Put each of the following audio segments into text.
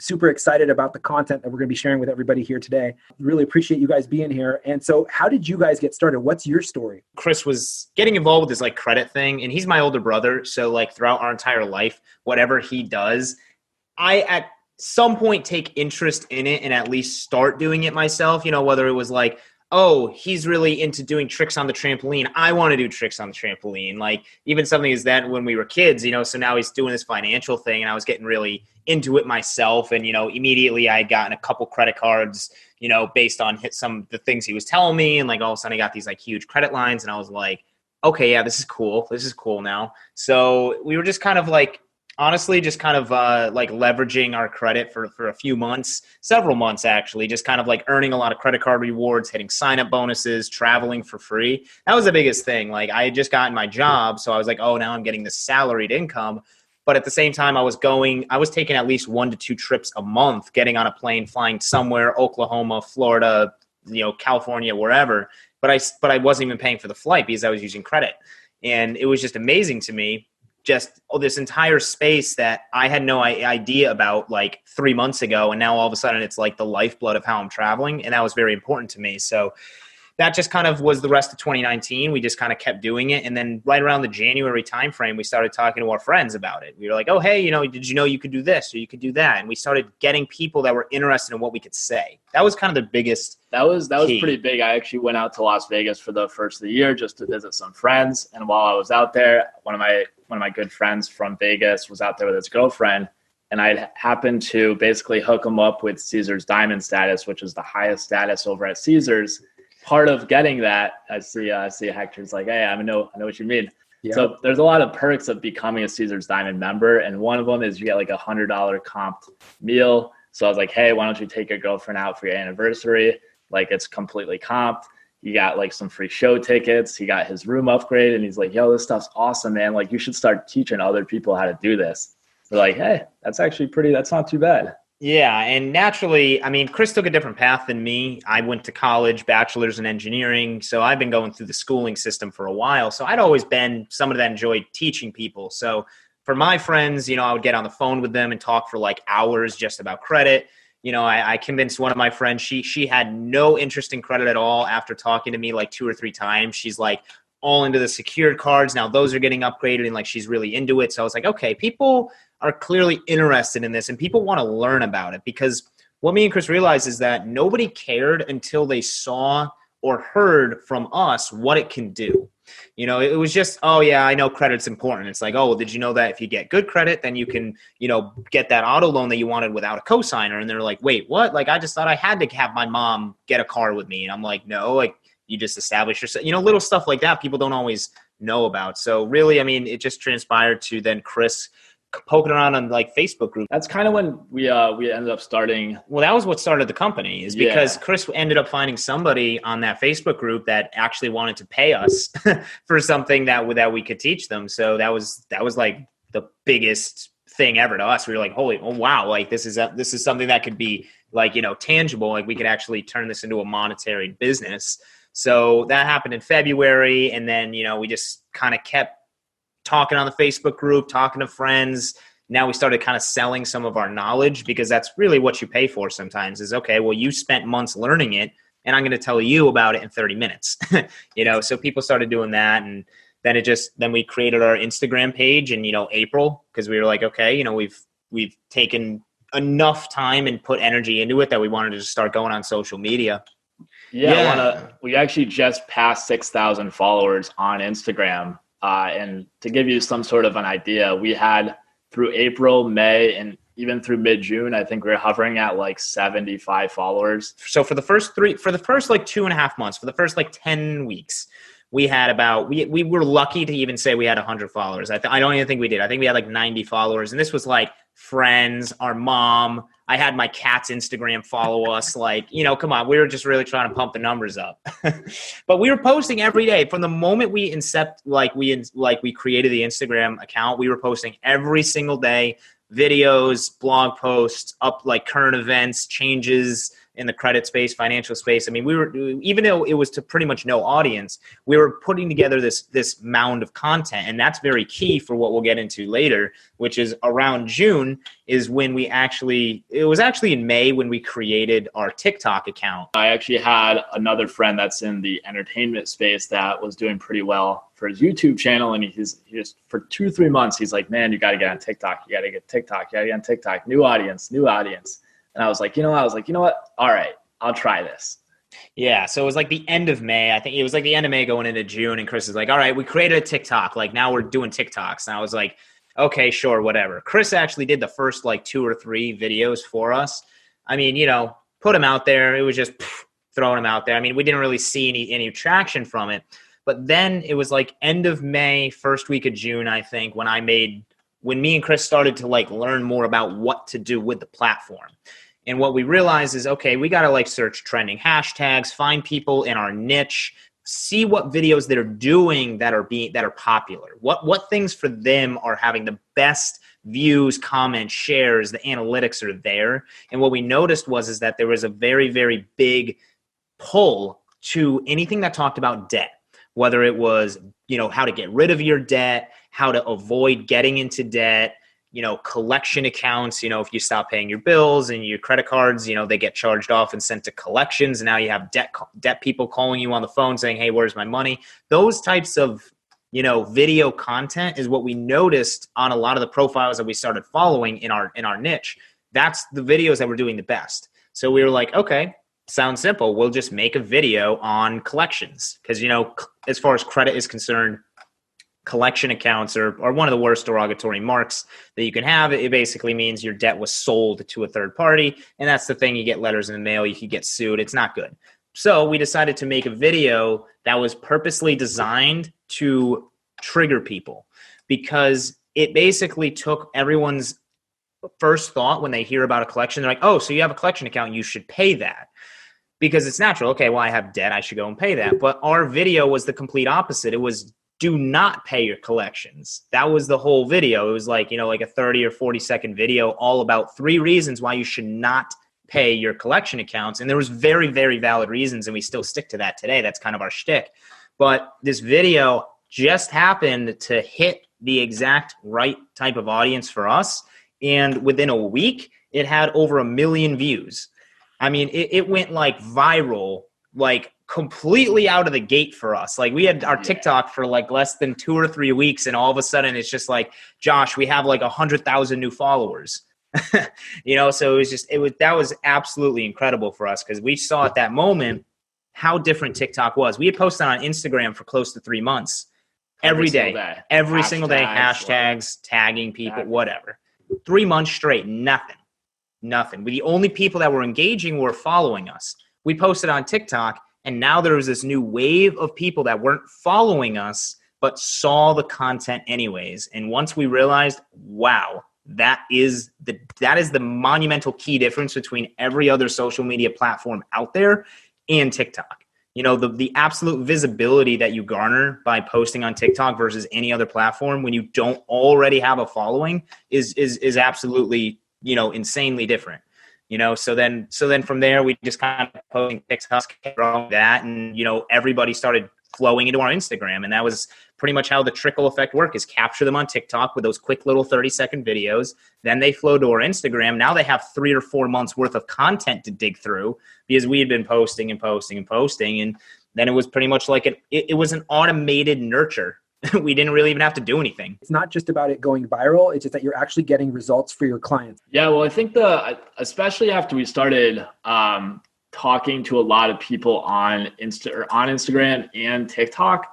super excited about the content that we're going to be sharing with everybody here today. Really appreciate you guys being here. And so how did you guys get started? What's your story? Chris was getting involved with this like credit thing, and he's my older brother. So like throughout our entire life, whatever he does, I at some point take interest in it and at least start doing it myself, whether it was like, oh, he's really into doing tricks on the trampoline. I want to do tricks on the trampoline. Like even something is that when we were kids, so now he's doing this financial thing and I was getting really into it myself. And, immediately I had gotten a couple credit cards, based on some of the things he was telling me. And like all of a sudden I got these like huge credit lines and I was like, okay, yeah, this is cool. This is cool now. So we were just kind of like, honestly, just kind of like leveraging our credit for a few months, several months actually, just kind of like earning a lot of credit card rewards, hitting sign-up bonuses, traveling for free. That was the biggest thing. Like I had just gotten my job, so I was like, oh, now I'm getting this salaried income. But at the same time, I was taking at least 1 to 2 trips a month, getting on a plane, flying somewhere, Oklahoma, Florida, California, wherever. But I wasn't even paying for the flight because I was using credit. And it was just amazing to me. Just this entire space that I had no idea about like 3 months ago. And now all of a sudden it's like the lifeblood of how I'm traveling. And that was very important to me. So that just kind of was the rest of 2019. We just kind of kept doing it. And then right around the January timeframe, we started talking to our friends about it. We were like, oh, hey, did you know you could do this or you could do that? And we started getting people that were interested in what we could say. That was kind of the biggest That was key. Pretty big. I actually went out to Las Vegas for the first of the year just to visit some friends. And while I was out there, one of my good friends from Vegas was out there with his girlfriend. And I happened to basically hook him up with Caesars Diamond status, which is the highest status over at Caesars. Part of getting that, I see Hector's like, hey, I know what you mean. Yeah. So there's a lot of perks of becoming a Caesars Diamond member. And one of them is you get like $100 comped meal. So I was like, hey, why don't you take your girlfriend out for your anniversary? Like it's completely comped. You got like some free show tickets. He got his room upgrade and he's like, yo, this stuff's awesome, man. Like you should start teaching other people how to do this. We're like, hey, that's not too bad. Yeah. And naturally, I mean, Chris took a different path than me. I went to college, bachelor's in engineering. So I've been going through the schooling system for a while. So I'd always been somebody that enjoyed teaching people. So for my friends, I would get on the phone with them and talk for like hours just about credit. I convinced one of my friends, she had no interest in credit at all after talking to me like 2 or 3 times. She's like all into the secured cards. Now those are getting upgraded and like she's really into it. So I was like, okay, people are clearly interested in this and people want to learn about it, because what me and Chris realized is that nobody cared until they saw or heard from us what it can do. It was just, oh yeah, I know credit's important. It's like, oh, well, did you know that if you get good credit, then you can, get that auto loan that you wanted without a cosigner? And they're like, wait, what? Like, I just thought I had to have my mom get a car with me. And I'm like, no, like you just establish yourself, little stuff like that people don't always know about. So really, I mean, it just transpired to then Chris poking around on like Facebook group. That's kind of when we ended up starting. Well, that was what started the company, is because Chris ended up finding somebody on that Facebook group that actually wanted to pay us for something that we could teach them. So that was like the biggest thing ever to us. We were like, holy, oh wow, like this is something that could be like, tangible. Like we could actually turn this into a monetary business. So that happened in February. And then, we just kind of kept talking on the Facebook group, talking to friends. Now we started kind of selling some of our knowledge, because that's really what you pay for sometimes is, okay, well, you spent months learning it and I'm going to tell you about it in 30 minutes, so people started doing that. And then we created our Instagram page in, April, because we were like, okay, we've taken enough time and put energy into it that we wanted to just start going on social media. Yeah. We actually just passed 6,000 followers on Instagram. And to give you some sort of an idea, we had through April, May, and even through mid-June, I think we were hovering at like 75 followers. So for the first like 2.5 months, for the first like 10 weeks, we had we were lucky to even say we had 100 followers. I don't even think we did. I think we had like 90 followers. And this was like friends, our mom. I had my cat's Instagram follow us. Like, come on, we were just really trying to pump the numbers up. But we were posting every day from the moment we we created the Instagram account. We were posting every single day, videos, blog posts, up like current events, changes, in the credit space, financial space. I mean, we were, even though it was to pretty much no audience, we were putting together this mound of content. And that's very key for what we'll get into later, which is around June is when it was actually in May when we created our TikTok account. I actually had another friend that's in the entertainment space that was doing pretty well for his YouTube channel. And he's just for 2-3 months, he's like, man, you got to get on TikTok. You got to get TikTok. You got to get on TikTok. New audience. And I was like, you know what? All right, I'll try this. Yeah. So it was like the end of May. I think it was like the end of May going into June. And Chris is like, all right, we created a TikTok. Like now we're doing TikToks. And I was like, okay, sure, whatever. Chris actually did the first like 2 or 3 videos for us. I mean, put them out there. It was just throwing them out there. I mean, we didn't really see any traction from it. But then it was like end of May, first week of June, I think, when me and Chris started to like learn more about what to do with the platform. And what we realized is, okay, we got to like search trending hashtags, find people in our niche, see what videos they're doing that are popular. What things for them are having the best views, comments, shares, the analytics are there. And what we noticed is that there was a very, very big pull to anything that talked about debt, whether it was, how to get rid of your debt, how to avoid getting into debt, collection accounts, if you stop paying your bills and your credit cards, they get charged off and sent to collections. And now you have debt people calling you on the phone saying, hey, where's my money? Those types of, video content is what we noticed on a lot of the profiles that we started following in our niche. That's the videos that were doing the best. So we were like, okay, sounds simple. We'll just make a video on collections. Because, as far as credit is concerned, collection accounts are one of the worst derogatory marks that you can have. It basically means your debt was sold to a third party. And that's the thing. You get letters in the mail. You could get sued. It's not good. So we decided to make a video that was purposely designed to trigger people, because it basically took everyone's first thought when they hear about a collection. They're like, oh, so you have a collection account. You should pay that. Because it's natural. Okay, well, I have debt. I should go and pay that. But our video was the complete opposite. It was do not pay your collections. That was the whole video. It was like, like a 30 or 40-second video all about 3 reasons why you should not pay your collection accounts. And there was very, very valid reasons, and we still stick to that today. That's kind of our shtick. But this video just happened to hit the exact right type of audience for us. And within a week, it had over 1 million views. I mean, it went like viral, like completely out of the gate for us. Like we had our TikTok for like less than 2 or 3 weeks, and all of a sudden it's just like, Josh, we have like 100,000 new followers. So that was absolutely incredible for us, because we saw at that moment how different TikTok was. We had posted on Instagram for close to 3 months, every day, every single day, hashtags, tagging people, whatever. 3 months straight, nothing. The only people that were engaging were following us. We posted on TikTok, and now there was this new wave of people that weren't following us but saw the content anyways. And once we realized, wow, that is the monumental key difference between every other social media platform out there and TikTok. The absolute visibility that you garner by posting on TikTok versus any other platform when you don't already have a following is absolutely, insanely different. So then from there, we just kind of posting TikToks, growing that, and, everybody started flowing into our Instagram. And that was pretty much how the trickle effect work is: capture them on TikTok with those quick little 30-second videos. Then they flow to our Instagram. Now they have 3 or 4 months worth of content to dig through, because we had been posting and posting and posting. And then it was pretty much like it was an automated nurture. We didn't really even have to do anything. It's not just about it going viral. It's just that you're actually getting results for your clients. Yeah, well, I think especially after we started talking to a lot of people on Instagram and TikTok,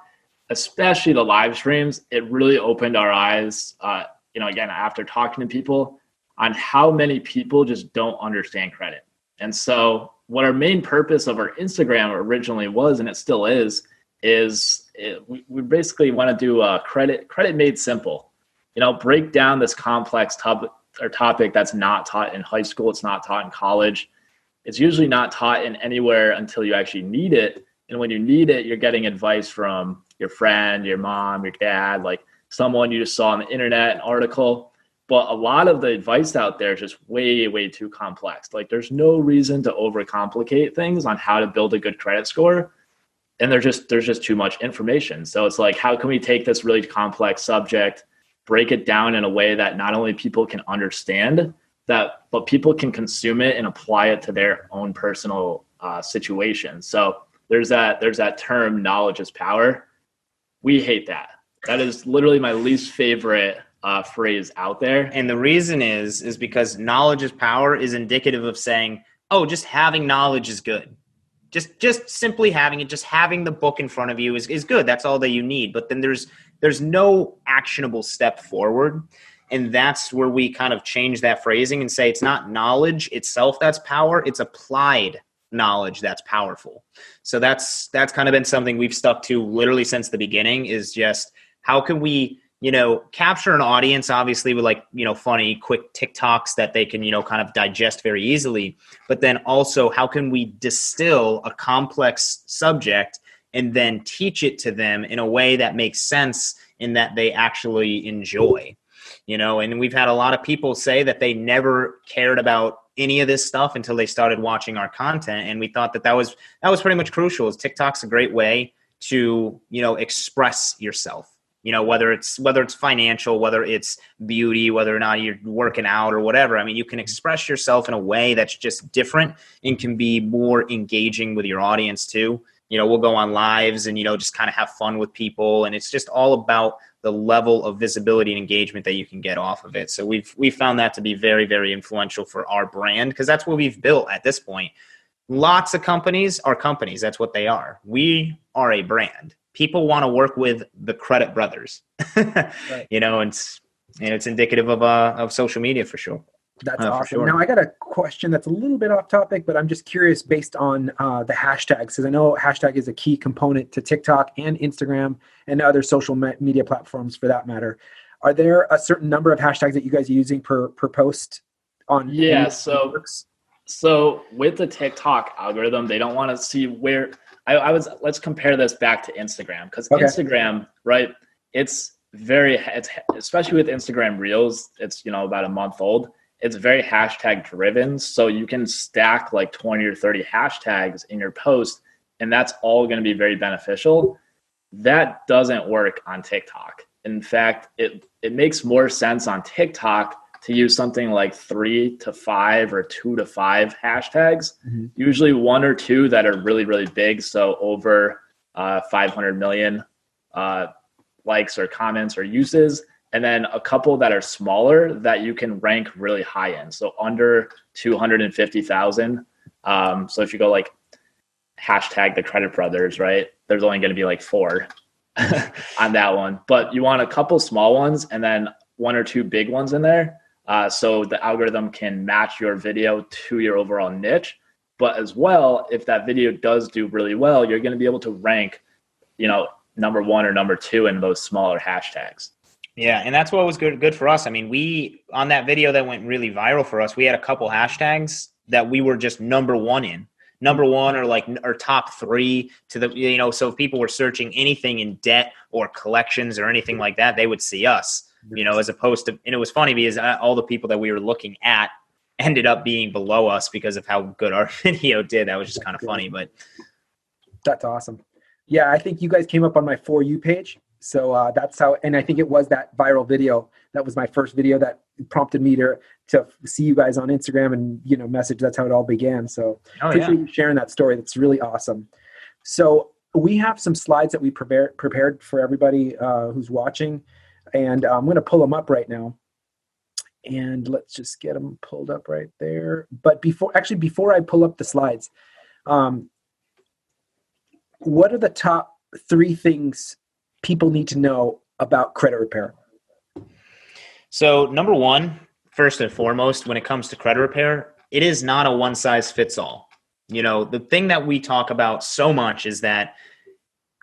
especially the live streams, it really opened our eyes, again, after talking to people, on how many people just don't understand credit. And so what our main purpose of our Instagram originally was, and it still is we basically want to do credit made simple. Break down this complex topic that's not taught in high school. It's not taught in college. It's usually not taught in anywhere until you actually need it. And when you need it, you're getting advice from your friend, your mom, your dad, like someone you just saw on the internet, an article. But a lot of the advice out there is just way, way too complex. Like there's no reason to overcomplicate things on how to build a good credit score. And there's just too much information. So it's like, how can we take this really complex subject, break it down in a way that not only people can understand that, but people can consume it and apply it to their own personal situation. So there's that term, knowledge is power. We hate that. That is literally my least favorite phrase out there. And the reason is because knowledge is power is indicative of saying, oh, just having knowledge is good. Just simply having it, just having the book in front of you is good. That's all that you need. But then there's no actionable step forward. And that's where we kind of change that phrasing and say it's not knowledge itself that's power, it's applied knowledge that's powerful. So that's kind of been something we've stuck to literally since the beginning, is just how can we, capture an audience, obviously with funny, quick TikToks that they can, kind of digest very easily. But then also, how can we distill a complex subject and then teach it to them in a way that makes sense and that they actually enjoy? And we've had a lot of people say that they never cared about any of this stuff until they started watching our content. And we thought that was pretty much crucial. TikTok's a great way to, express yourself. Whether it's financial, whether it's beauty, whether or not you're working out or whatever. I mean, you can express yourself in a way that's just different and can be more engaging with your audience too. We'll go on lives and, just kind of have fun with people. And it's just all about the level of visibility and engagement that you can get off of it. So we've found that to be very, very influential for our brand, because that's what we've built at this point. Lots of companies are companies. That's what they are. We are a brand. People want to work with the Credit Brothers, Right. And it's indicative of social media for sure. That's awesome. Sure. Now I got a question that's a little bit off topic, but I'm just curious based on the hashtags, because I know hashtag is a key component to TikTok and Instagram and other social media platforms for that matter. Are there a certain number of hashtags that you guys are using per post on? Yeah. So with the TikTok algorithm, they don't want to see where let's compare this back to Instagram, because Instagram, right? It's especially with Instagram Reels, it's, about a month old. It's very hashtag driven. So you can stack like 20 or 30 hashtags in your post, and that's all going to be very beneficial. That doesn't work on TikTok. In fact, it makes more sense on TikTok to use something like 3 to 5 or 2 to 5 hashtags, usually 1 or 2 that are really, really big. So over 500 million likes or comments or uses, and then a couple that are smaller that you can rank really high in. So under 250,000. So if you go like hashtag the Credit Brothers, right? There's only going to be like 4 on that one, but you want a couple small ones and then 1 or 2 big ones in there. So the algorithm can match your video to your overall niche. But as well, if that video does do really well, you're going to be able to rank, number 1 or number 2 in those smaller hashtags. Yeah, and that's what was good for us. I mean, on that video that went really viral for us, we had a couple hashtags that we were just number 1 in. Number 1 or top 3 to the, so if people were searching anything in debt or collections or anything like that, they would see us. As opposed to, and it was funny because all the people that we were looking at ended up being below us because of how good our video did. That was just kind of funny, but that's awesome. Yeah, I think you guys came up on my For You page. So that's how, and I think it was that viral video. That was my first video that prompted me to see you guys on Instagram and, message. That's how it all began. So appreciate you sharing that story. That's really awesome. So we have some slides that we prepared for everybody who's watching. And I'm going to pull them up right now. And let's just get them pulled up right there. But before I pull up the slides, what are the top 3 things people need to know about credit repair? So number 1, first and foremost, when it comes to credit repair, it is not a one size fits all. The thing that we talk about so much is that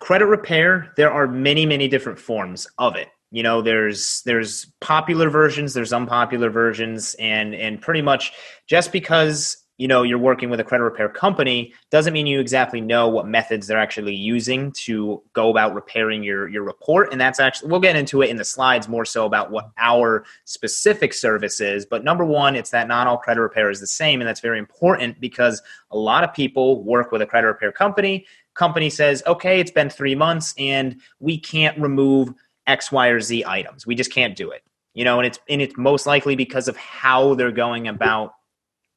credit repair, there are many, many different forms of it. There's popular versions, there's unpopular versions, and pretty much just because, you're working with a credit repair company doesn't mean you exactly know what methods they're actually using to go about repairing your report. And that's actually, we'll get into it in the slides more so about what our specific service is. But number one, it's that not all credit repair is the same. And that's very important because a lot of people work with a credit repair company. Company says, okay, it's been 3 months and we can't remove X, Y, or Z items. We just can't do it. And it's most likely because of how they're going about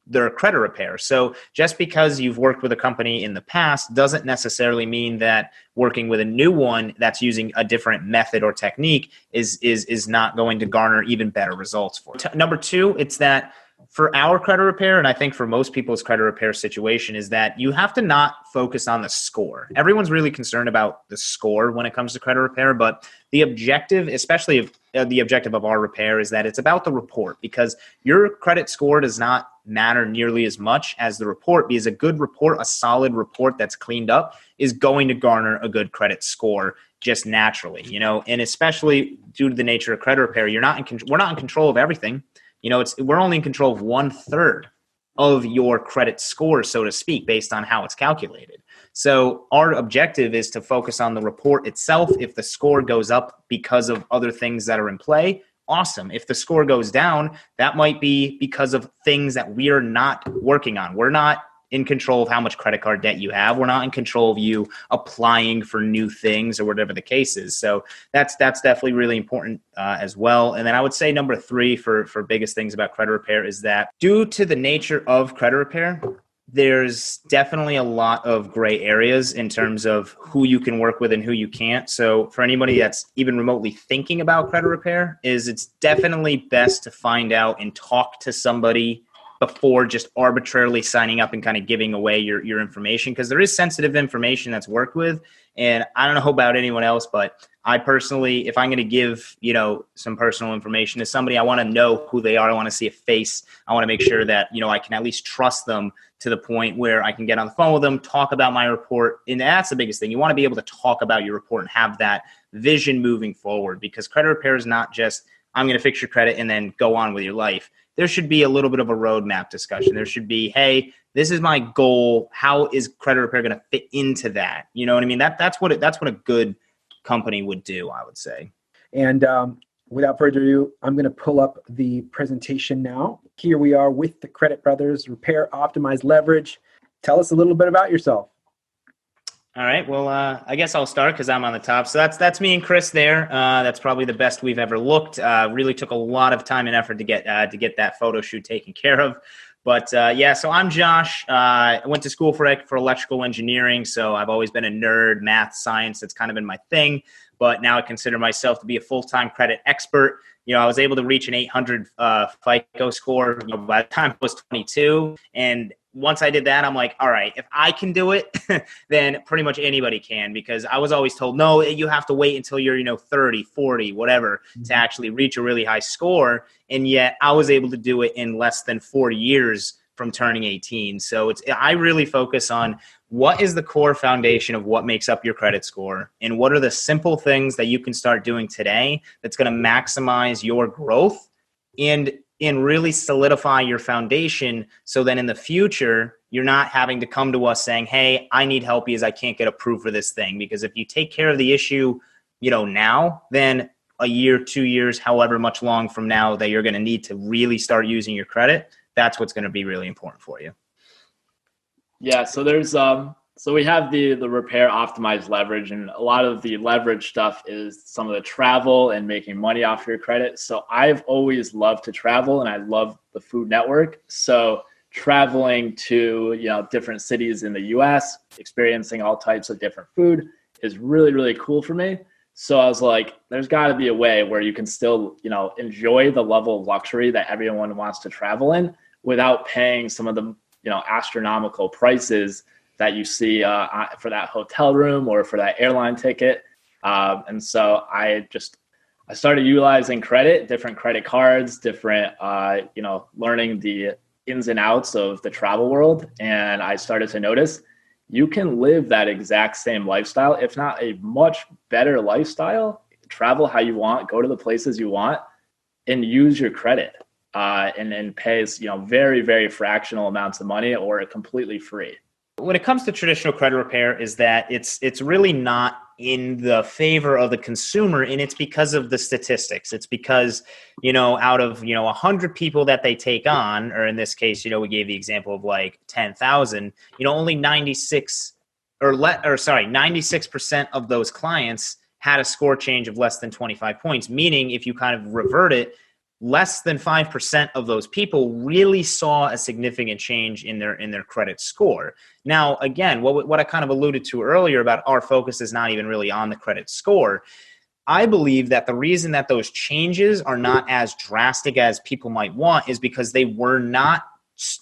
their credit repair. So just because you've worked with a company in the past doesn't necessarily mean that working with a new one that's using a different method or technique is not going to garner even better results for it. Number two, it's that for our credit repair, and I think for most people's credit repair situation, is that you have to not focus on the score. Everyone's really concerned about the score when it comes to credit repair, but the objective, especially if the objective of our repair, is that it's about the report, because your credit score does not matter nearly as much as the report, because a good report, a solid report that's cleaned up, is going to garner a good credit score just naturally, and especially due to the nature of credit repair, we're not in control of everything. We're only in control of 1/3 of your credit score, so to speak, based on how it's calculated. So our objective is to focus on the report itself. If the score goes up because of other things that are in play, awesome. If the score goes down, that might be because of things that we are not working on. We're not in control of how much credit card debt you have. We're not in control of you applying for new things or whatever the case is. So that's definitely really important as well. And then I would say number three for biggest things about credit repair is that due to the nature of credit repair, there's definitely a lot of gray areas in terms of who you can work with and who you can't. So for anybody that's even remotely thinking about credit repair, it's definitely best to find out and talk to somebody before just arbitrarily signing up and kind of giving away your information, because there is sensitive information that's worked with. And I don't know about anyone else, but I personally, if I'm going to give, some personal information to somebody, I want to know who they are. I want to see a face. I want to make sure that, I can at least trust them to the point where I can get on the phone with them, talk about my report. And that's the biggest thing. You want to be able to talk about your report and have that vision moving forward, because credit repair is not just, I'm going to fix your credit and then go on with your life. There should be a little bit of a roadmap discussion. There should be, hey, this is my goal. How is credit repair going to fit into that? You know what I mean? That's what a good company would do, I would say. And without further ado, I'm going to pull up the presentation now. Here we are with the Credit Brothers Repair Optimized Leverage. Tell us a little bit about yourself. All right. Well, I guess I'll start because I'm on the top. So that's me and Chris there. That's probably the best we've ever looked. Really took a lot of time and effort to get that photo shoot taken care of. But so I'm Josh. I went to school for electrical engineering. So I've always been a nerd, math, science. That's kind of been my thing. But now I consider myself to be a full-time credit expert. I was able to reach an 800 FICO score by the time I was 22. And once I did that, I'm like, all right, if I can do it, then pretty much anybody can, because I was always told, no, you have to wait until you're, 30, 40, whatever, to actually reach a really high score. And yet I was able to do it in less than 4 years from turning 18. So I really focus on what is the core foundation of what makes up your credit score, and what are the simple things that you can start doing today that's going to maximize your growth and really solidify your foundation, so then in the future, you're not having to come to us saying, hey, I need help because I can't get approved for this thing. Because if you take care of the issue, now, then a year, 2 years, however much long from now that you're going to need to really start using your credit, that's what's going to be really important for you. Yeah, so there's so we have the repair optimized leverage, and a lot of the leverage stuff is some of the travel and making money off your credit. So I've always loved to travel, and I love the Food Network. So traveling to different cities in the US, experiencing all types of different food is really, really cool for me. So I was like, there's got to be a way where you can still enjoy the level of luxury that everyone wants to travel in without paying some of the astronomical prices that you see for that hotel room or for that airline ticket. And so I started utilizing credit, different credit cards, different, learning the ins and outs of the travel world. And I started to notice you can live that exact same lifestyle, if not a much better lifestyle, travel how you want, go to the places you want, and use your credit. and pays, very, very fractional amounts of money or completely free. When it comes to traditional credit repair is that it's really not in the favor of the consumer, and it's because of the statistics. It's because, out of, 100 people that they take on, or in this case, we gave the example of like 10,000, only 96% of those clients had a score change of less than 25 points, meaning if you kind of revert it, less than 5% of those people really saw a significant change in their credit score. Now, again, what I kind of alluded to earlier about our focus is not even really on the credit score. I believe that the reason that those changes are not as drastic as people might want is because they were not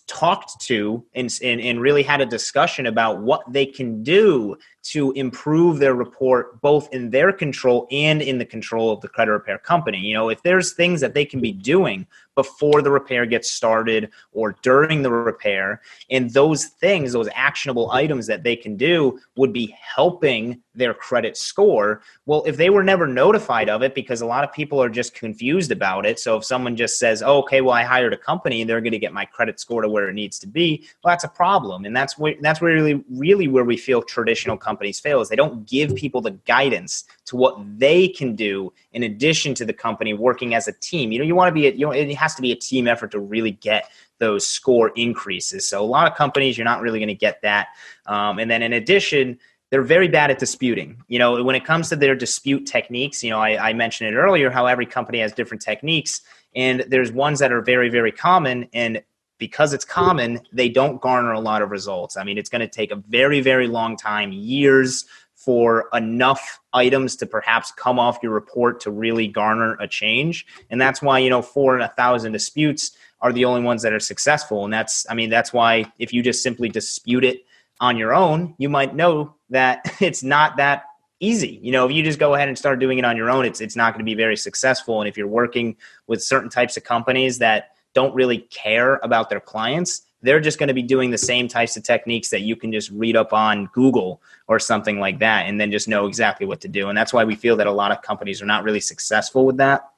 talked to and really had a discussion about what they can do to improve their report, both in their control and in the control of the credit repair company. If there's things that they can be doing before the repair gets started or during the repair, and those things, those actionable items that they can do would be helping their credit score. Well, if they were never notified of it, because a lot of people are just confused about it. So if someone just says, oh, okay, well, I hired a company and they're going to get my credit score to where it needs to be, well, that's a problem. And that's really where we feel traditional companies fail, is they don't give people the guidance to what they can do in addition to the company working as a team. You want to be, it has to be a team effort to really get those score increases. So a lot of companies, you're not really going to get that. And then in addition, they're very bad at disputing. When it comes to their dispute techniques, I mentioned it earlier, how every company has different techniques, and there's ones that are very, very common, and because it's common, they don't garner a lot of results. I mean, it's going to take a very, very long time, years, for enough items to perhaps come off your report to really garner a change. And that's why, 4 in 1,000 disputes are the only ones that are successful. And that's why if you just simply dispute it on your own, you might know that it's not that easy. If you just go ahead and start doing it on your own, it's not going to be very successful. And if you're working with certain types of companies that don't really care about their clients, they're just going to be doing the same types of techniques that you can just read up on Google or something like that, and then just know exactly what to do. And that's why we feel that a lot of companies are not really successful with that.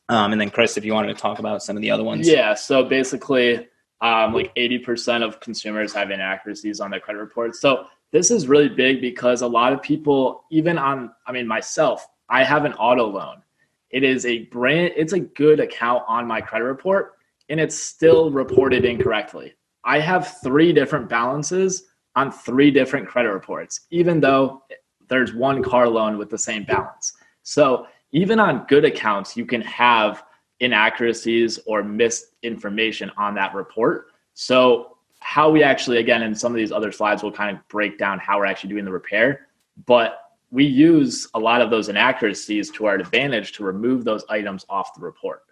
And then Chris, if you wanted to talk about some of the other ones. Yeah. So basically, like 80% of consumers have inaccuracies on their credit reports. So this is really big because a lot of people, myself, I have an auto loan. It's a good account on my credit report, and it's still reported incorrectly. I have 3 different balances on 3 different credit reports, even though there's one car loan with the same balance. So even on good accounts, you can have inaccuracies or misinformation on that report. So how we actually, again, in some of these other slides, we'll kind of break down how we're actually doing the repair. But we use a lot of those inaccuracies to our advantage to remove those items off the report.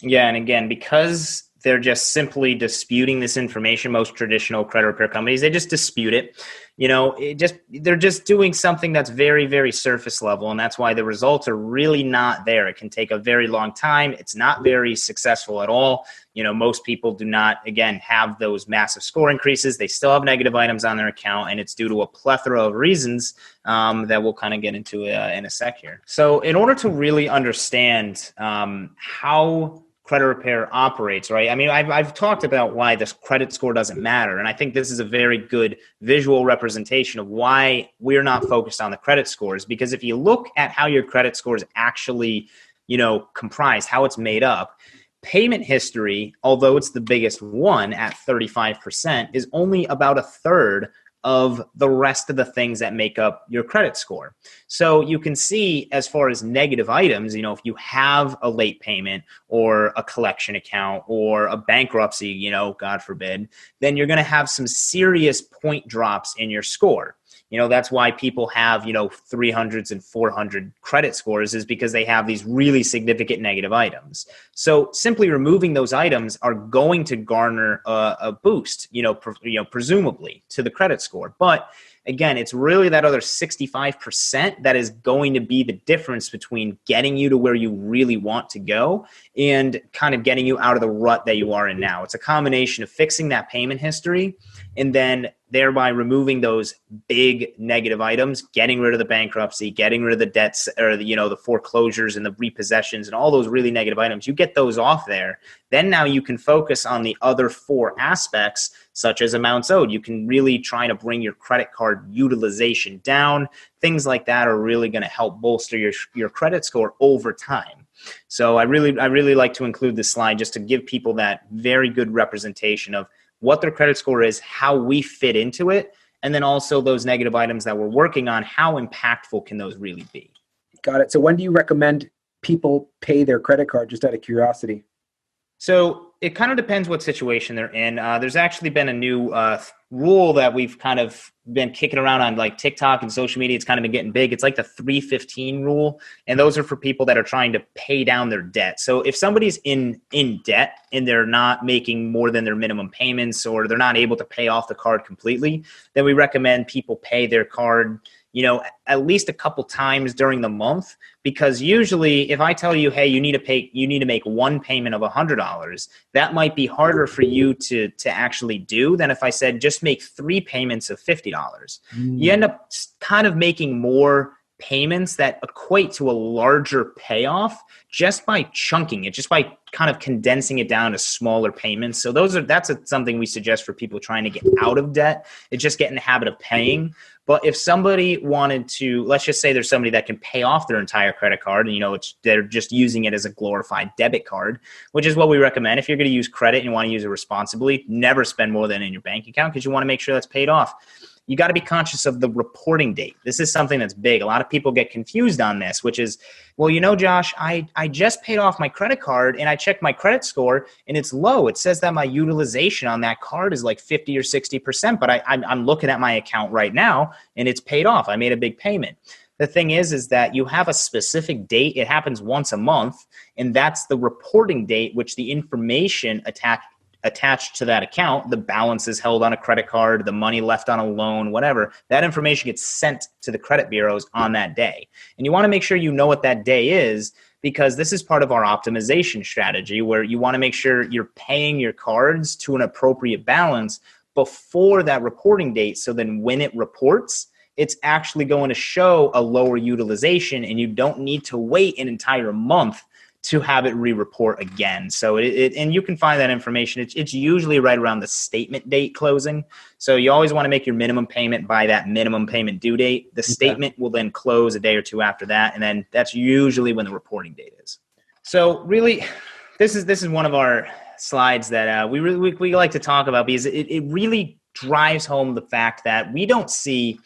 Yeah, and again, because they're just simply disputing this information, most traditional credit repair companies, they just dispute it. They're just doing something that's very, very surface level, and that's why the results are really not there. It can take a very long time. It's not very successful at all. Most people do not, again, have those massive score increases. They still have negative items on their account, and it's due to a plethora of reasons that we'll kind of get into in a sec here. So in order to really understand how credit repair operates, right? I mean, I've talked about why this credit score doesn't matter. And I think this is a very good visual representation of why we're not focused on the credit scores. Because if you look at how your credit score is actually, comprised, how it's made up, payment history, although it's the biggest one at 35%, is only about a third of the rest of the things that make up your credit score. So you can see, as far as negative items, if you have a late payment or a collection account or a bankruptcy, God forbid, then you're going to have some serious point drops in your score. That's why people have, 300s and 400 credit scores, is because they have these really significant negative items. So simply removing those items are going to garner a boost, presumably to the credit score. But again, it's really that other 65% that is going to be the difference between getting you to where you really want to go and kind of getting you out of the rut that you are in now. It's a combination of fixing that payment history and then thereby removing those big negative items, getting rid of the bankruptcy, getting rid of the debts or the foreclosures and the repossessions and all those really negative items. You get those off there, then now you can focus on the other 4 aspects, such as amounts owed. You can really try to bring your credit card utilization down. Things like that are really going to help bolster your credit score over time. So I really like to include this slide just to give people that very good representation of what their credit score is, how we fit into it, and then also those negative items that we're working on, how impactful can those really be? Got it. So when do you recommend people pay their credit card, just out of curiosity? So it kind of depends what situation they're in. There's actually been a new rule that we've kind of been kicking around on like TikTok and social media. It's kind of been getting big. It's like the 315 rule. And those are for people that are trying to pay down their debt. So if somebody's in debt and they're not making more than their minimum payments, or they're not able to pay off the card completely, then we recommend people pay their card, at least a couple times during the month, because usually if I tell you, hey, you need to make one payment of $100, that might be harder for you to actually do than if I said, just make 3 payments of $50. You end up kind of making more payments that equate to a larger payoff just by chunking it, just by kind of condensing it down to smaller payments. So that's something we suggest for people trying to get out of debt. It's just get in the habit of paying. But if somebody wanted to, let's just say there's somebody that can pay off their entire credit card, and they're just using it as a glorified debit card, which is what we recommend. If you're going to use credit and you want to use it responsibly, never spend more than in your bank account, because you want to make sure that's paid off. You got to be conscious of the reporting date. This is something that's big. A lot of people get confused on this, which is, well, Josh, I just paid off my credit card and I checked my credit score and it's low. It says that my utilization on that card is like 50 or 60%, but I'm looking at my account right now and it's paid off. I made a big payment. The thing is that you have a specific date. It happens once a month, and that's the reporting date, which the information attached to that account, the balance is held on a credit card, the money left on a loan, whatever, that information gets sent to the credit bureaus on that day. And you want to make sure you know what that day is, because this is part of our optimization strategy, where you want to make sure you're paying your cards to an appropriate balance before that reporting date. So then when it reports, it's actually going to show a lower utilization, and you don't need to wait an entire month to have it re-report again. So and you can find that information. It's usually right around the statement date closing. So you always want to make your minimum payment by that minimum payment due date. The statement will then close a day or two after that, and then that's usually when the reporting date is. So really, this is one of our slides that we like to talk about, because it really drives home the fact that we don't see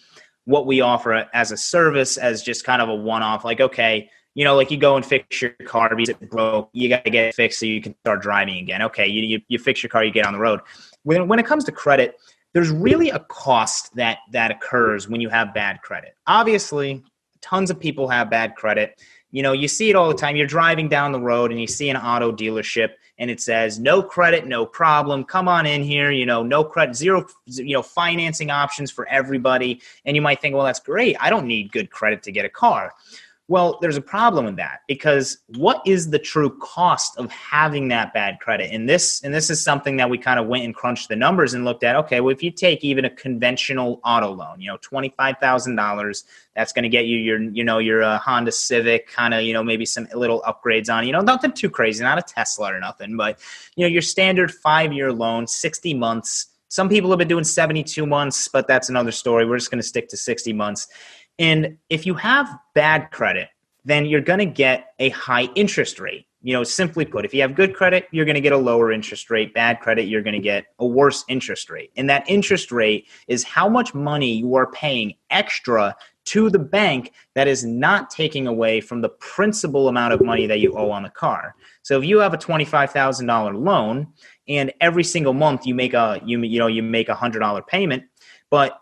what we offer as a service as just kind of a one-off, like, okay, like you go and fix your car because it broke. You got to get it fixed so you can start driving again. Okay, you fix your car, you get on the road. When it comes to credit, there's really a cost that occurs when you have bad credit. Obviously, tons of people have bad credit. You see it all the time. You're driving down the road and you see an auto dealership and it says, no credit, no problem. Come on in here. No credit, zero, financing options for everybody. And you might think, well, that's great. I don't need good credit to get a car. Well, there's a problem with that, because what is the true cost of having that bad credit? And this is something that we kind of went and crunched the numbers and looked at. Okay, well, if you take even a conventional auto loan, $25,000, that's going to get you your Honda Civic, kind of, maybe some little upgrades on, nothing too crazy, not a Tesla or nothing, but your standard 5-year loan, 60 months. Some people have been doing 72 months, but that's another story. We're just going to stick to 60 months. And if you have bad credit, then you're going to get a high interest rate. Simply put, if you have good credit, you're going to get a lower interest rate. Bad credit, you're going to get a worse interest rate. And that interest rate is how much money you are paying extra to the bank that is not taking away from the principal amount of money that you owe on the car. So if you have a $25,000 loan and every single month you make a $100 payment, but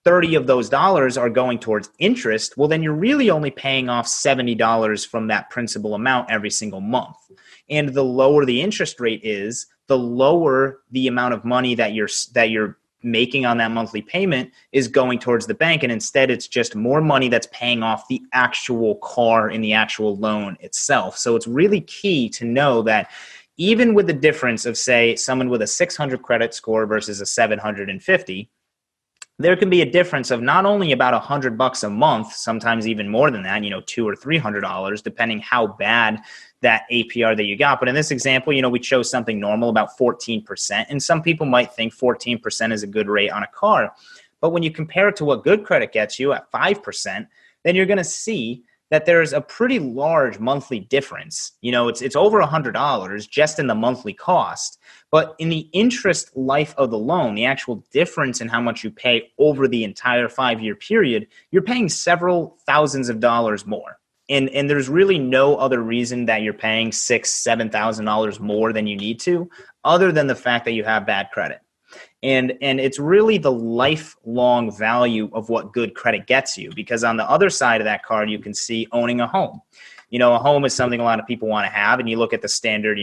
30 of those dollars are going towards interest, well, then you're really only paying off $70 from that principal amount every single month. And the lower the interest rate is, the lower the amount of money that you're making on that monthly payment is going towards the bank. And instead, it's just more money that's paying off the actual car in the actual loan itself. So it's really key to know that even with the difference of, say, someone with a 600 credit score versus a 750, there can be a difference of not only about $100 a month, sometimes even more than that, $200 or $300, depending how bad that APR that you got. But in this example, we chose something normal, about 14%. And some people might think 14% is a good rate on a car. But when you compare it to what good credit gets you at 5%, then you're going to see that there's a pretty large monthly difference. It's over $100 just in the monthly cost. But in the interest life of the loan, the actual difference in how much you pay over the entire 5-year period, you're paying several thousands of dollars more. And there's really no other reason that you're paying $6,000-$7,000 more than you need to, other than the fact that you have bad credit. And it's really the lifelong value of what good credit gets you, because on the other side of that card, you can see owning a home. A home is something a lot of people want to have. And you look at the standard,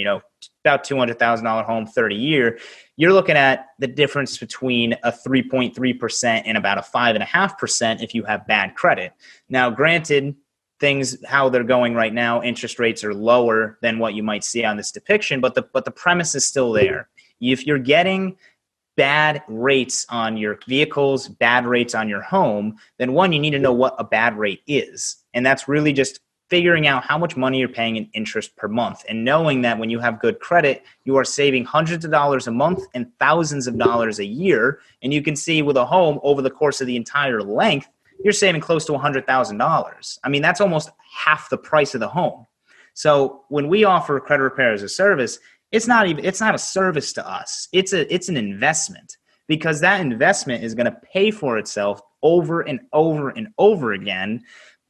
about $200,000 home, 30-year, you're looking at the difference between a 3.3% and about a 5.5% if you have bad credit. Now, granted, things, how they're going right now, interest rates are lower than what you might see on this depiction, but the premise is still there. If you're getting bad rates on your vehicles, bad rates on your home, then one, you need to know what a bad rate is. And that's really just figuring out how much money you're paying in interest per month, and knowing that when you have good credit, you are saving hundreds of dollars a month and thousands of dollars a year. And you can see with a home over the course of the entire length, you're saving close to $100,000. I mean, that's almost half the price of the home. So when we offer credit repair as a service, it's not a service to us. It's an investment, because that investment is going to pay for itself over and over and over again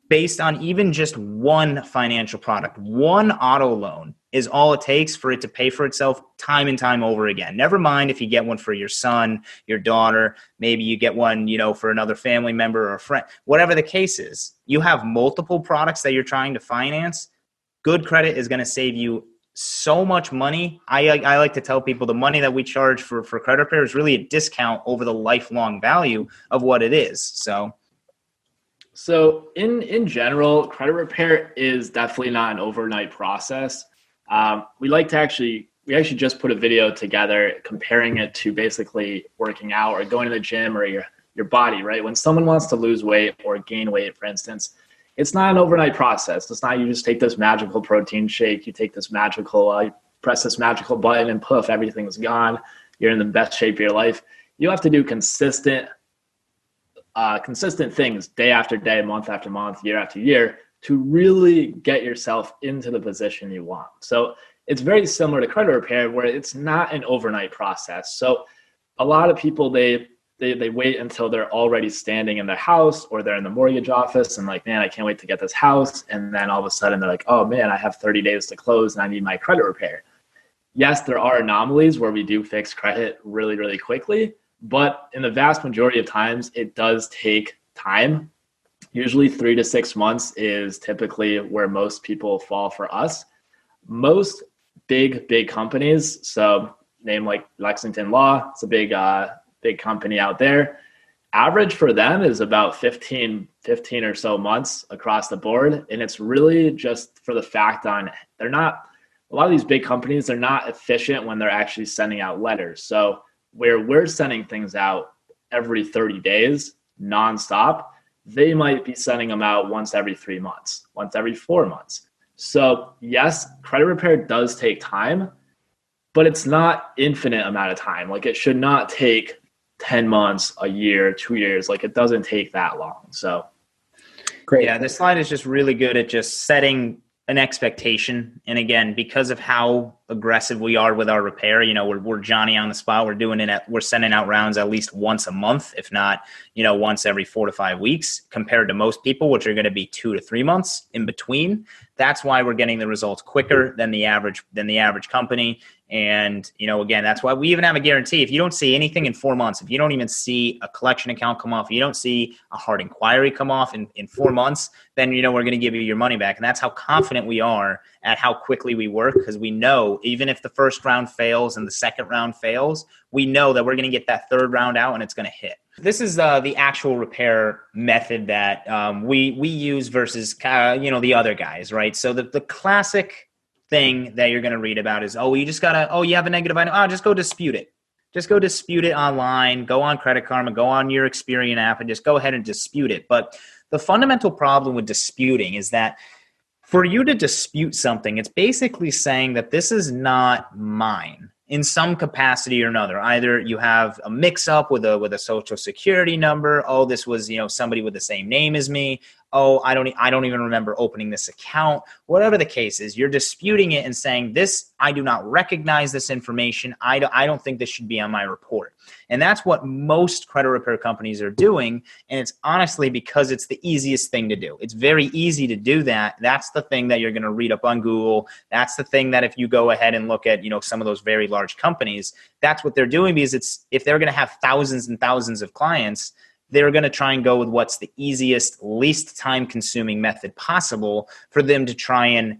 based on even just one financial product. One auto loan is all it takes for it to pay for itself time and time over again. Never mind if you get one for your son, your daughter, maybe you get one, for another family member or a friend, whatever the case is. You have multiple products that you're trying to finance. Good credit is going to save you so much money. I like to tell people the money that we charge for credit repair is really a discount over the lifelong value of what it is. So in general, credit repair is definitely not an overnight process. We actually just put a video together comparing it to basically working out or going to the gym or your body, right? When someone wants to lose weight or gain weight, for instance, it's not an overnight process. It's not you just take this magical protein shake, you take this magical, you press this magical button and poof, everything's gone. You're in the best shape of your life. You have to do consistent things day after day, month after month, year after year to really get yourself into the position you want. So it's very similar to credit repair, where it's not an overnight process. So a lot of people, they wait until they're already standing in their house or they're in the mortgage office and like, man, I can't wait to get this house. And then all of a sudden they're like, oh man, I have 30 days to close and I need my credit repair. Yes, there are anomalies where we do fix credit really, really quickly, but in the vast majority of times, it does take time. Usually 3 to 6 months is typically where most people fall for us. Most big companies, so name like Lexington Law, it's a big company out there. Average for them is about 15 or so months across the board. And it's really just for the fact on a lot of these big companies, they're not efficient when they're actually sending out letters. So where we're sending things out every 30 days, nonstop, they might be sending them out once every 3 months, once every 4 months. So yes, credit repair does take time, but it's not infinite amount of time. Like it should not take 10 months, a year, 2 years. Like it doesn't take that long. So Great. Yeah, this slide is just really good at just setting an expectation. And again, because of how aggressive we are with our repair, we're Johnny on the spot. We're sending out rounds at least once a month, if not, once every 4 to 5 weeks, compared to most people, which are going to be 2 to 3 months in between. That's why we're getting the results quicker than the average company. And, again, that's why we even have a guarantee. If you don't see anything in 4 months, if you don't even see a collection account come off, if you don't see a hard inquiry come off in 4 months, then, we're going to give you your money back. And that's how confident we are at how quickly we work, because we know even if the first round fails and the second round fails, we know that we're going to get that third round out and it's going to hit. This is the actual repair method that we use versus, the other guys, right? So the classic thing that you're going to read about is, you have a negative item. Just go dispute it. Just go dispute it online. Go on Credit Karma, go on your Experian app and just go ahead and dispute it. But the fundamental problem with disputing is that For you to dispute something, it's basically saying that this is not mine in some capacity or another. Either you have a mix-up with a social security number. Oh, this was somebody with the same name as me. Oh, I don't even remember opening this account. Whatever the case is, you're disputing it and saying this. I do not recognize this information. I don't think this should be on my report. And that's what most credit repair companies are doing. And it's honestly because it's the easiest thing to do. It's very easy to do that. That's the thing that you're going to read up on Google. That's the thing that if you go ahead and look at, some of those very large companies, that's what they're doing, because if they're going to have thousands and thousands of clients, they're going to try and go with what's the easiest, least time consuming method possible for them to try and,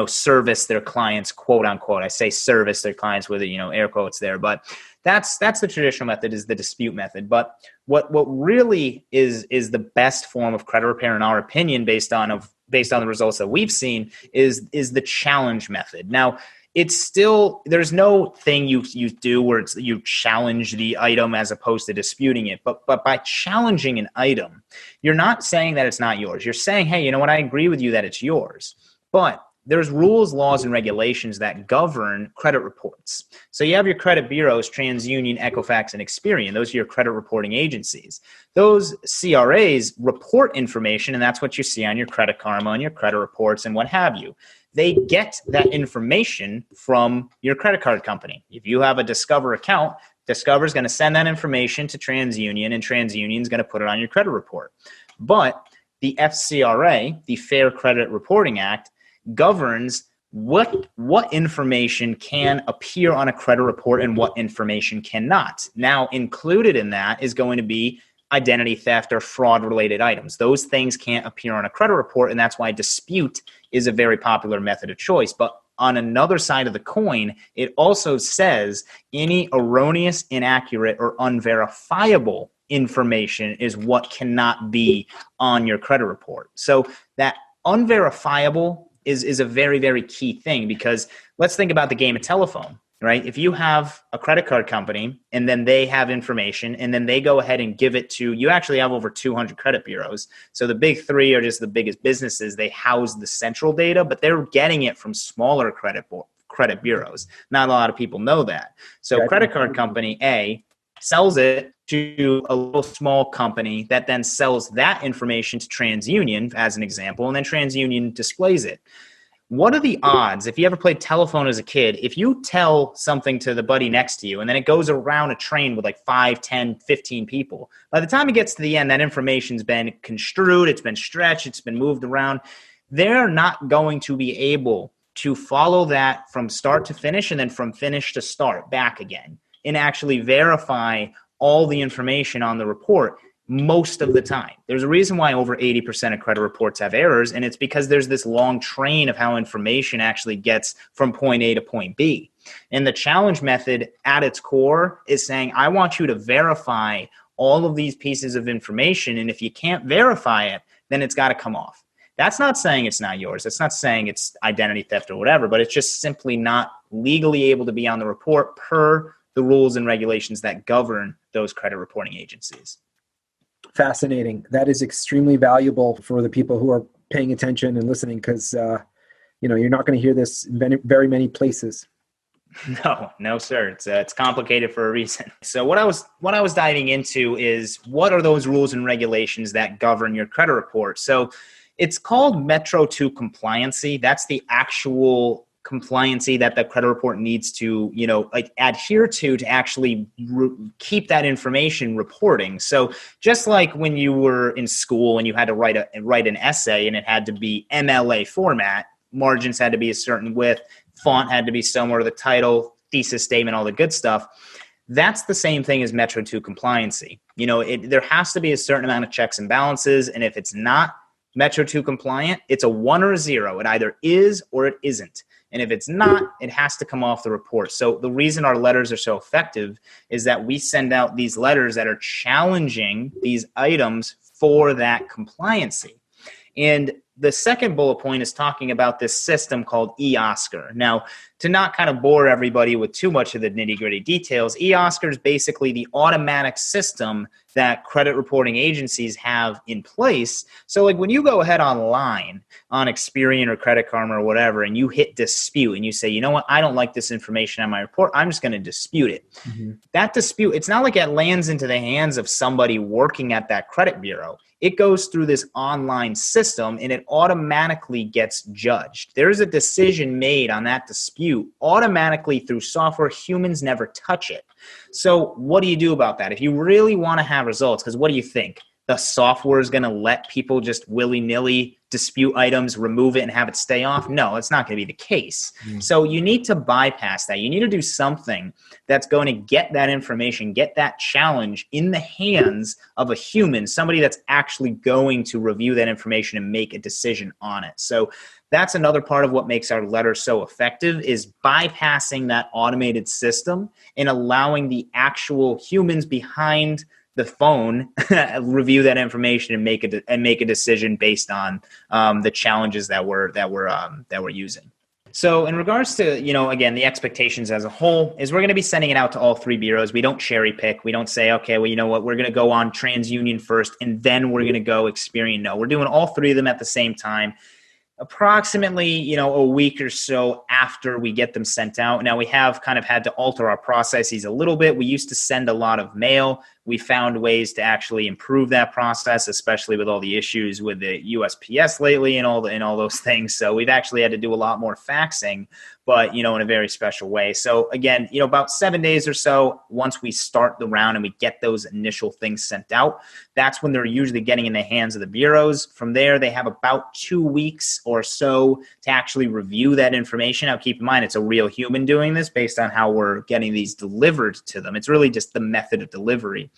service their clients, quote unquote. I say service their clients with, air quotes there, but that's the traditional method, is the dispute method. But what really is the best form of credit repair, in our opinion, based on the results that we've seen, is the challenge method. Now, it's still, there's no thing you do where you challenge the item as opposed to disputing it. But by challenging an item, you're not saying that it's not yours. You're saying, hey, you know what? I agree with you that it's yours. But there's rules, laws, and regulations that govern credit reports. So you have your credit bureaus, TransUnion, Equifax, and Experian. Those are your credit reporting agencies. Those CRAs report information, and that's what you see on your Credit Karma and your credit reports and what have you. They get that information from your credit card company. If you have a Discover account, Discover is going to send that information to TransUnion, and TransUnion is going to put it on your credit report. But the FCRA, the Fair Credit Reporting Act, governs what information can appear on a credit report and what information cannot. Now, included in that is going to be identity theft or fraud-related items. Those things can't appear on a credit report, and that's why dispute is a very popular method of choice. But on another side of the coin, it also says any erroneous, inaccurate, or unverifiable information is what cannot be on your credit report. So that unverifiable is a very, very key thing, because let's think about the game of telephone, right? If you have a credit card company and then they have information and then they go ahead and give it to, you actually have over 200 credit bureaus. So the big three are just the biggest businesses. They house the central data, but they're getting it from smaller credit bureaus. Not a lot of people know that. So credit card company A sells it to a little small company that then sells that information to TransUnion, as an example, and then TransUnion displays it. What are the odds, if you ever played telephone as a kid, if you tell something to the buddy next to you and then it goes around a train with like 5, 10, 15 people, by the time it gets to the end, that information's been construed, it's been stretched, it's been moved around. They're not going to be able to follow that from start to finish and then from finish to start back again and actually verify all the information on the report most of the time. There's a reason why over 80% of credit reports have errors, and it's because there's this long train of how information actually gets from point A to point B. And the challenge method at its core is saying, I want you to verify all of these pieces of information, and if you can't verify it, then it's got to come off. That's not saying it's not yours. That's not saying it's identity theft or whatever, but it's just simply not legally able to be on the report per the rules and regulations that govern those credit reporting agencies. Fascinating. That is extremely valuable for the people who are paying attention and listening, because you're not going to hear this in very many places. No, sir. It's complicated for a reason. So what I was diving into is, what are those rules and regulations that govern your credit report? So it's called Metro 2 compliancy. That's the actual compliancy that the credit report needs to, adhere to actually keep that information reporting. So just like when you were in school and you had to write an essay and it had to be MLA format, margins had to be a certain width, font had to be similar to the title, thesis statement, all the good stuff. That's the same thing as Metro 2 compliancy. There has to be a certain amount of checks and balances, and if it's not Metro 2 compliant, it's a 1 or a 0. It either is or it isn't. And if it's not, it has to come off the report. So the reason our letters are so effective is that we send out these letters that are challenging these items for that compliancy. And the second bullet point is talking about this system called eOscar. Now, to not kind of bore everybody with too much of the nitty-gritty details, eOscar is basically the automatic system that credit reporting agencies have in place. So like when you go ahead online on Experian or Credit Karma or whatever, and you hit dispute and you say, you know what, I don't like this information on my report, I'm just going to dispute it. That dispute, it's not like it lands into the hands of somebody working at that credit bureau. It goes through this online system and it automatically gets judged. There is a decision made on that dispute automatically through software. Humans never touch it. So what do you do about that? If you really want to have results, because what do you think? The software is going to let people just willy-nilly dispute items, remove it, and have it stay off? No, it's not going to be the case. So you need to bypass that. You need to do something that's going to get that information, get that challenge in the hands of a human, somebody that's actually going to review that information and make a decision on it. So that's another part of what makes our letter so effective, is bypassing that automated system and allowing the actual humans behind the phone review that information and make a decision based on the challenges that we're using. So in regards to, again, the expectations as a whole is we're going to be sending it out to all three bureaus. We don't cherry pick. We don't say, okay, well, you know what, we're going to go on TransUnion first and then we're going to go Experian. No, we're doing all three of them at the same time. Approximately, a week or so after we get them sent out. Now, we have kind of had to alter our processes a little bit. We used to send a lot of mail. We found ways to actually improve that process, especially with all the issues with the USPS lately and all those things. So we've actually had to do a lot more faxing, but, in a very special way. So again, about 7 days or so, once we start the round and we get those initial things sent out, that's when they're usually getting in the hands of the bureaus. From there, they have about 2 weeks or so to actually review that information. Now, keep in mind, it's a real human doing this based on how we're getting these delivered to them. It's really just the method of delivery.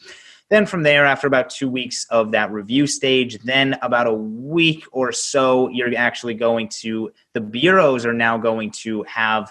Then from there, after about 2 weeks of that review stage, then about a week or so, you're actually the bureaus are now going to have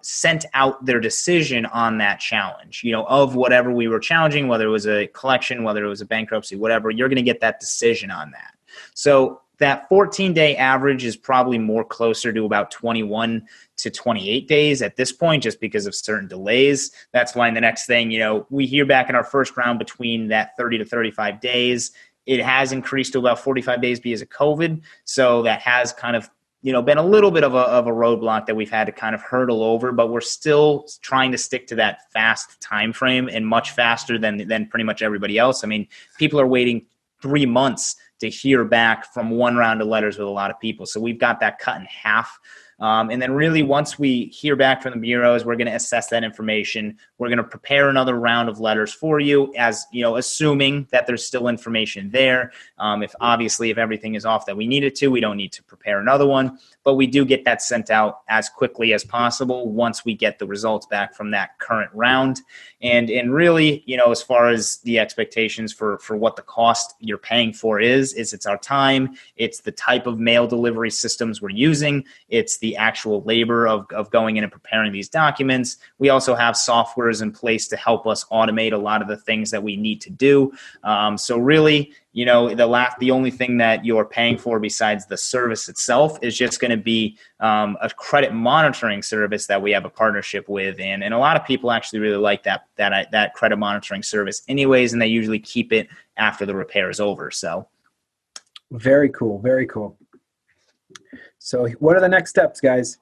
sent out their decision on that challenge, of whatever we were challenging, whether it was a collection, whether it was a bankruptcy, whatever, you're going to get that decision on that. So that 14-day average is probably more closer to about 21 to 28 days at this point, just because of certain delays. That's why in the next thing, we hear back in our first round between that 30 to 35 days. It has increased to about 45 days because of COVID. So that has kind of, been a little bit of a roadblock that we've had to kind of hurdle over, but we're still trying to stick to that fast time frame and much faster than pretty much everybody else. I mean, people are waiting 3 months to hear back from one round of letters with a lot of people. So we've got that cut in half. And then really once we hear back from the bureaus, we're going to assess that information. We're going to prepare another round of letters for you, as assuming that there's still information there. If everything is off that we need it to, we don't need to prepare another one, but we do get that sent out as quickly as possible once we get the results back from that current round. And really, as far as the expectations for what the cost you're paying for is it's our time, it's the type of mail delivery systems we're using, it's the actual labor of going in and preparing these documents. We also have softwares in place to help us automate a lot of the things that we need to do. So really, the only thing that you're paying for besides the service itself is just going to be a credit monitoring service that we have a partnership with, and a lot of people actually really like that credit monitoring service anyways, and they usually keep it after the repair is over. So very cool, very cool. So what are the next steps, guys?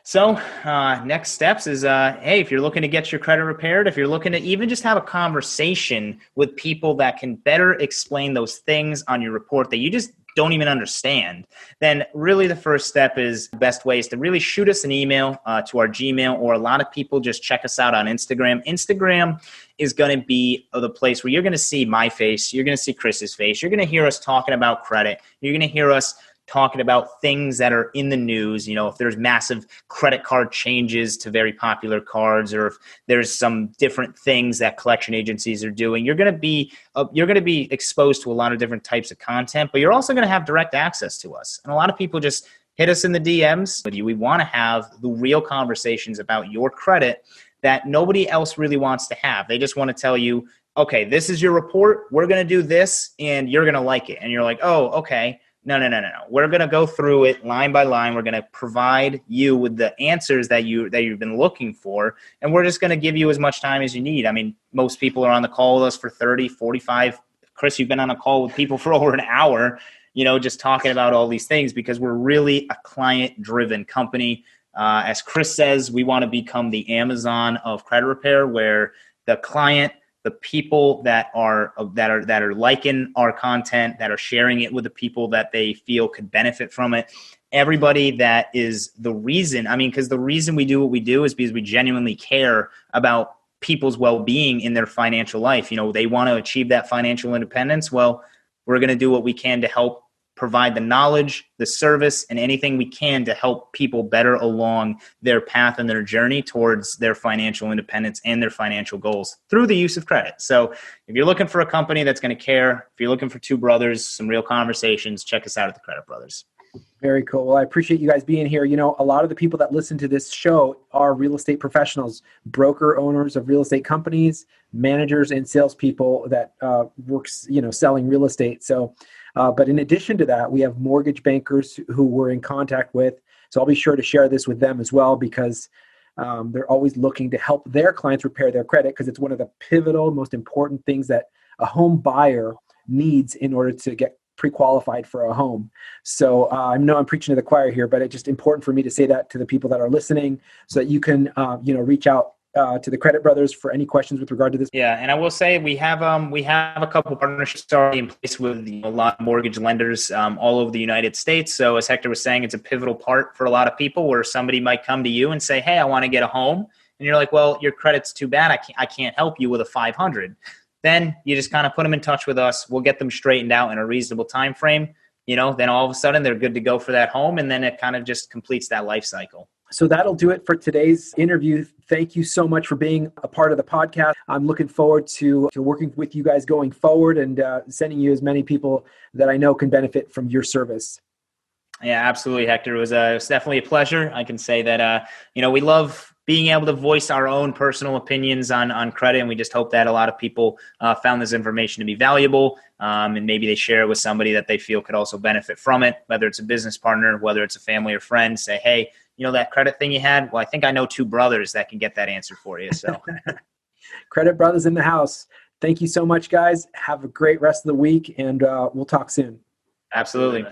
So next steps is, hey, if you're looking to get your credit repaired, if you're looking to even just have a conversation with people that can better explain those things on your report that you just don't even understand, then really the first step is, the best way is to really shoot us an email to our Gmail, or a lot of people just check us out on Instagram. Instagram is going to be the place where you're going to see my face, you're going to see Chris's face, you're going to hear us talking about credit, you're going to hear us talking about things that are in the news. If there's massive credit card changes to very popular cards, or if there's some different things that collection agencies are doing, you're going to be exposed to a lot of different types of content, but you're also going to have direct access to us. And a lot of people just hit us in the DMs with you. We want to have the real conversations about your credit that nobody else really wants to have. They just want to tell you, okay, this is your report, we're going to do this, and you're going to like it. And you're like, oh, okay. No. We're going to go through it line by line. We're going to provide you with the answers that you've been looking for. And we're just going to give you as much time as you need. I mean, most people are on the call with us for 30, 45. Chris, you've been on a call with people for over an hour, just talking about all these things because we're really a client-driven company. As Chris says, we want to become the Amazon of credit repair, where the client, the people that are liking our content, that are sharing it with the people that they feel could benefit from it, everybody that is the reason. I mean, because the reason we do what we do is because we genuinely care about people's well-being in their financial life. They want to achieve that financial independence. Well, we're going to do what we can to help provide the knowledge, the service, and anything we can to help people better along their path and their journey towards their financial independence and their financial goals through the use of credit. So if you're looking for a company that's going to care, if you're looking for two brothers, some real conversations, check us out at the Credit Brothers. Very cool. Well, I appreciate you guys being here. A lot of the people that listen to this show are real estate professionals, broker owners of real estate companies, managers, and salespeople that works, selling real estate. So, but in addition to that, we have mortgage bankers who we're in contact with. So I'll be sure to share this with them as well, because they're always looking to help their clients repair their credit, because it's one of the pivotal, most important things that a home buyer needs in order to get pre-qualified for a home. So I know I'm preaching to the choir here, but it's just important for me to say that to the people that are listening, so that you can, reach out to the Credit Brothers for any questions with regard to this. Yeah, and I will say we have a couple partnerships already in place with a lot of mortgage lenders all over the United States. So as Hector was saying, it's a pivotal part for a lot of people, where somebody might come to you and say, "Hey, I want to get a home," and you're like, "Well, your credit's too bad. I can't help you with a 500." Then you just kind of put them in touch with us. We'll get them straightened out in a reasonable time frame. Then all of a sudden they're good to go for that home, and then it kind of just completes that life cycle. So that'll do it for today's interview. Thank you so much for being a part of the podcast. I'm looking forward to working with you guys going forward, and sending you as many people that I know can benefit from your service. Yeah, absolutely, Hector. It was definitely a pleasure. I can say that, we love being able to voice our own personal opinions on credit, and we just hope that a lot of people found this information to be valuable, and maybe they share it with somebody that they feel could also benefit from it, whether it's a business partner, whether it's a family or friend. Say, "Hey, that credit thing you had? Well, I think I know two brothers that can get that answer for you." So, Credit Brothers in the house. Thank you so much, guys. Have a great rest of the week, and we'll talk soon. Absolutely.